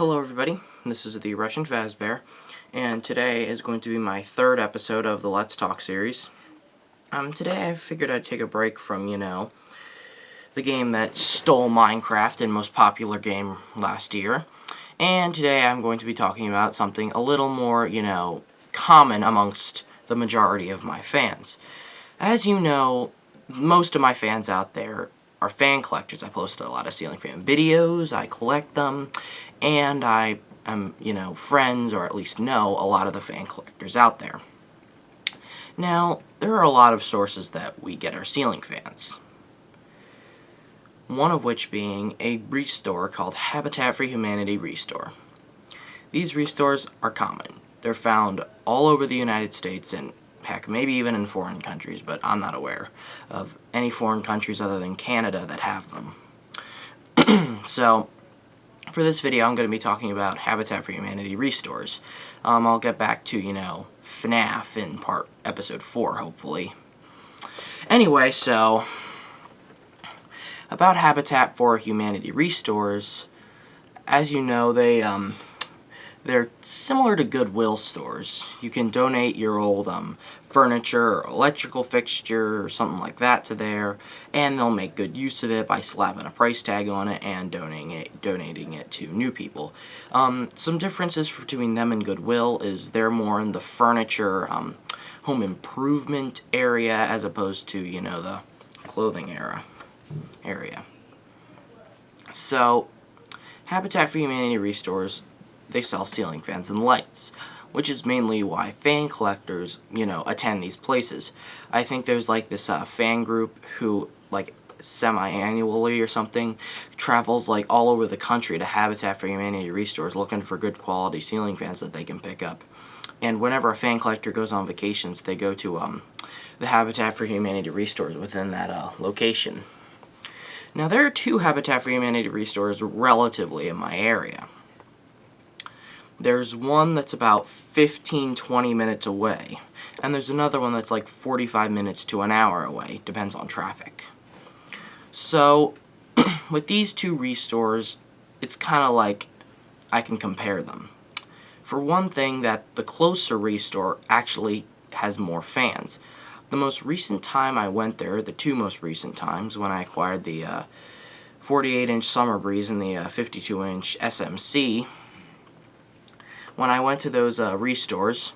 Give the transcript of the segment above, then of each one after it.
Hello everybody, this is the Russian Fazbear, and today is going to be my third episode of the Let's Talk series. Today I figured I'd take a break from, the game that stole Minecraft and most popular game last year. And today I'm going to be talking about something a little more, common amongst the majority of my fans. As you know, most of my fans out there are fan collectors. I post a lot of ceiling fan videos, I collect them, and I am, friends, or at least know a lot of the fan collectors out there. Now, there are a lot of sources that we get our ceiling fans. One of which being a restore called Habitat for Humanity Restore. These restores are common. They're found all over the United States and heck, maybe even in foreign countries, but I'm not aware of any foreign countries other than Canada that have them. So, for this video, I'm going to be talking about Habitat for Humanity restores. I'll get back to, FNAF in episode 4, hopefully. Anyway, so, about Habitat for Humanity restores, as you know, they're similar to Goodwill stores. You can donate your old furniture or electrical fixture or something like that to there, and they'll make good use of it by slapping a price tag on it and donating it to new people. Some differences between them and Goodwill is they're more in the furniture, home improvement area as opposed to, the clothing area. So, Habitat for Humanity restores, they sell ceiling fans and lights, which is mainly why fan collectors, attend these places. I think there's like this fan group who, like, semi-annually or something, travels like all over the country to Habitat for Humanity restores looking for good quality ceiling fans that they can pick up. And whenever a fan collector goes on vacations, they go to the Habitat for Humanity restores within that location. Now, there are 2 Habitat for Humanity restores relatively in my area. There's one that's about 15-20 minutes away, and there's another one that's like 45 minutes to an hour away, depends on traffic. So, with these 2 restores, it's kind of like I can compare them. For one thing, that the closer restore actually has more fans. The most recent time I went there, the 2 most recent times, when I acquired the 48-inch Summer Breeze and the 52-inch SMC, when I went to those restores,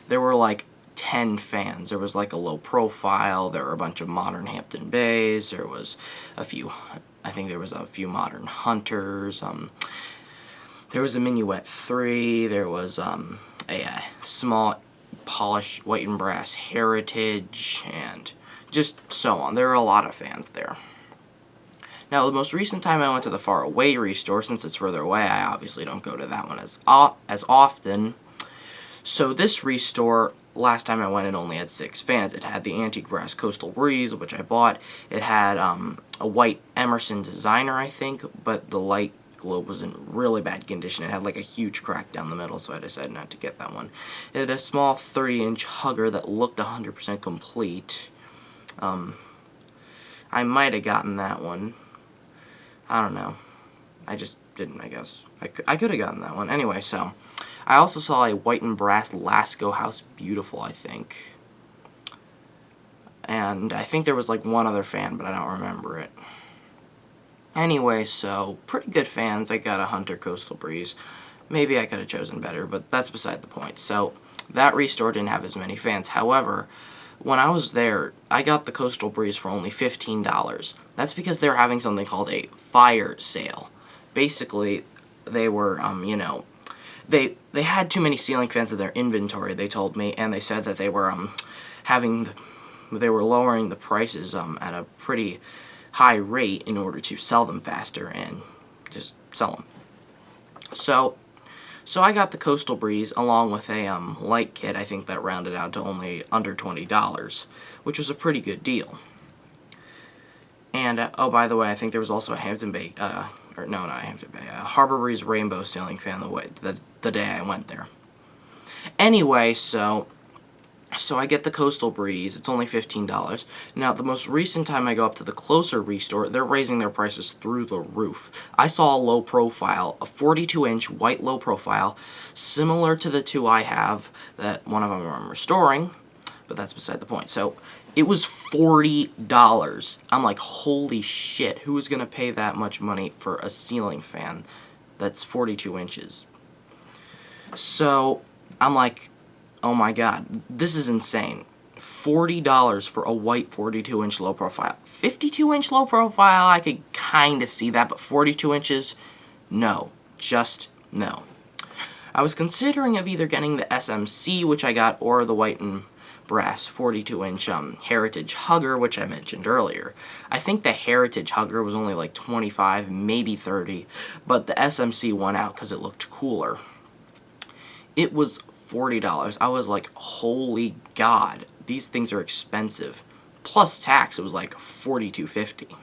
there were like 10 fans. There was like a low profile, there were a bunch of modern Hampton Bays, there was a few modern Hunters, there was a Minuet 3, there was a small polished white and brass Heritage, and just so on. There were a lot of fans there. Now, the most recent time I went to the Far Away restore, since it's further away, I obviously don't go to that one as often. So this restore, last time I went, it only had 6 fans. It had the Antique Brass Coastal Breeze, which I bought. It had a white Emerson Designer, I think, but the light globe was in really bad condition. It had like a huge crack down the middle, so I decided not to get that one. It had a small 30-inch Hugger that looked 100% complete. I might have gotten that one. I don't know. I just didn't, I guess. I could have gotten that one. Anyway, so, I also saw a white and brass Lasco House Beautiful, I think. And I think there was like one other fan, but I don't remember it. Anyway, so, pretty good fans. I got a Hunter Coastal Breeze. Maybe I could have chosen better, but that's beside the point. So, that restore didn't have as many fans. However, when I was there, I got the Coastal Breeze for only $15. That's because they were having something called a fire sale. Basically, they were, they had too many ceiling fans in their inventory, they told me, and they said that they were, they were lowering the prices, at a pretty high rate in order to sell them faster and just sell them. So I got the Coastal Breeze along with a light kit. I think that rounded out to only under $20, which was a pretty good deal. And, oh, by the way, I think there was also a Hampton Bay, Harbor Breeze Rainbow ceiling fan the day I went there. Anyway, so, So I get the Coastal Breeze. It's only $15. Now, the most recent time I go up to the closer Restore, they're raising their prices through the roof. I saw a low profile, a 42-inch white low profile, similar to the two I have, that one of them I'm restoring, but that's beside the point. So it was $40. I'm like, holy shit, who is going to pay that much money for a ceiling fan that's 42 inches? So I'm like, oh my god, this is insane. $40 for a white 42-inch low profile. 52-inch low profile, I could kind of see that, but 42 inches, no. Just no. I was considering of either getting the SMC, which I got, or the white and brass 42-inch Heritage Hugger, which I mentioned earlier. I think the Heritage Hugger was only like 25, maybe 30, but the SMC won out because it looked cooler. It was $40. I was like, holy god, these things are expensive. Plus tax, it was like $42.50.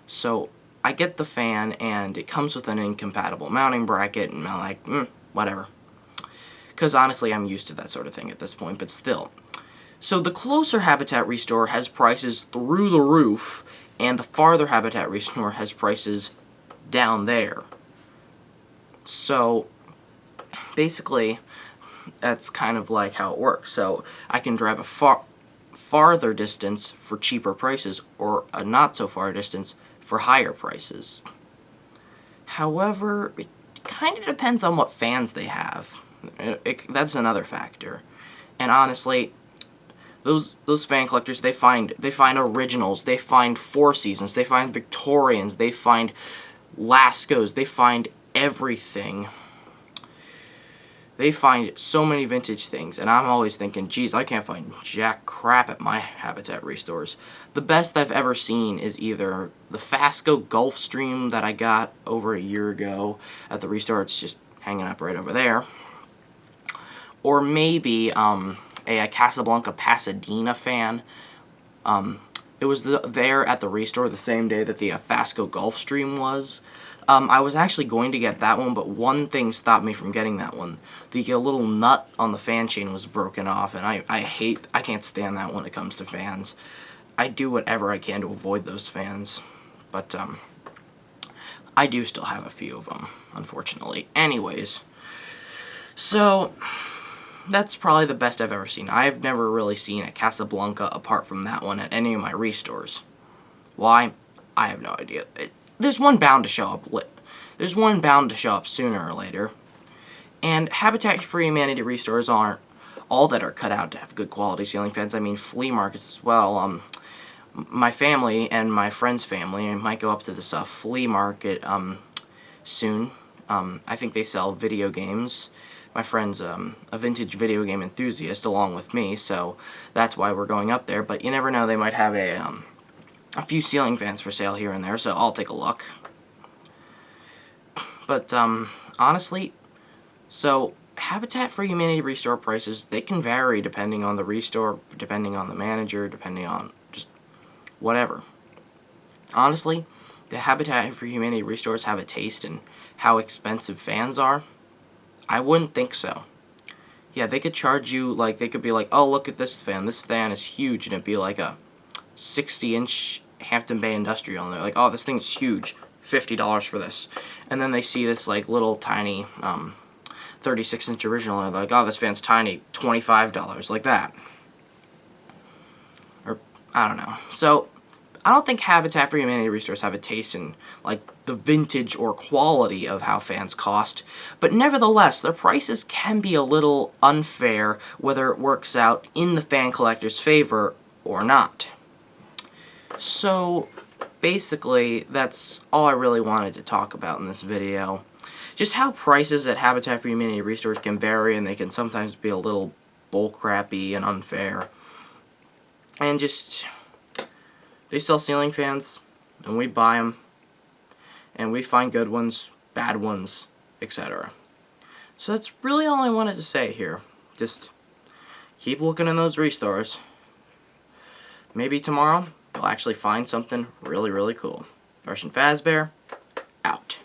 So I get the fan, and it comes with an incompatible mounting bracket, and I'm like, whatever. Because honestly, I'm used to that sort of thing at this point, but still. So the closer Habitat Restore has prices through the roof, and the farther Habitat Restore has prices down there. So basically, that's kind of like how it works. So I can drive a farther distance for cheaper prices, or a not so far distance for higher prices. However, it kind of depends on what fans they have. That's another factor. And honestly, those fan collectors, they find originals, they find Four Seasons, they find Victorians, they find Lascos, they find everything. They find so many vintage things, and I'm always thinking, geez, I can't find jack crap at my Habitat Restores. The best I've ever seen is either the Fasco Gulfstream that I got over a year ago at the Restore. It's just hanging up right over there. Or maybe a Casablanca Pasadena fan. It was there at the Restore the same day that the Fasco Gulfstream was. I was actually going to get that one, but one thing stopped me from getting that one. The little nut on the fan chain was broken off, and I can't stand that when it comes to fans. I do whatever I can to avoid those fans, but I do still have a few of them, unfortunately. Anyways, so that's probably the best I've ever seen. I've never really seen a Casablanca apart from that one at any of my Restores. Why? I have no idea. There's one bound to show up. There's one bound to show up sooner or later. And Habitat for Humanity Restores aren't all that are cut out to have good quality ceiling fans. I mean, flea markets as well. My family and my friend's family might go up to this flea market soon. I think they sell video games. My friend's a vintage video game enthusiast along with me, so that's why we're going up there. But you never know, they might have a few ceiling fans for sale here and there, so I'll take a look. But honestly, so Habitat for Humanity Restore prices, they can vary depending on the Restore, depending on the manager, depending on just whatever. Honestly, the Habitat for Humanity Restores have a taste in how expensive fans are? I wouldn't think so. Yeah, they could charge you, like, they could be like, oh, look at this fan is huge, and it'd be like a 60-inch Hampton Bay Industrial, and they're like, oh, this thing's huge, $50 for this. And then they see this, like, little tiny 36-inch original, and they're like, oh, this fan's tiny, $25, like that. Or, I don't know. So, I don't think Habitat for Humanity Restores have a taste in, like, the vintage or quality of how fans cost, but nevertheless, their prices can be a little unfair whether it works out in the fan collector's favor or not. So, basically, that's all I really wanted to talk about in this video. Just how prices at Habitat for Humanity Restores can vary, and they can sometimes be a little bullcrappy and unfair. And just, they sell ceiling fans, and we buy them, and we find good ones, bad ones, etc. So that's really all I wanted to say here. Just keep looking in those Restores. Maybe tomorrow, you'll actually find something really, really cool. Russian Fazbear, out.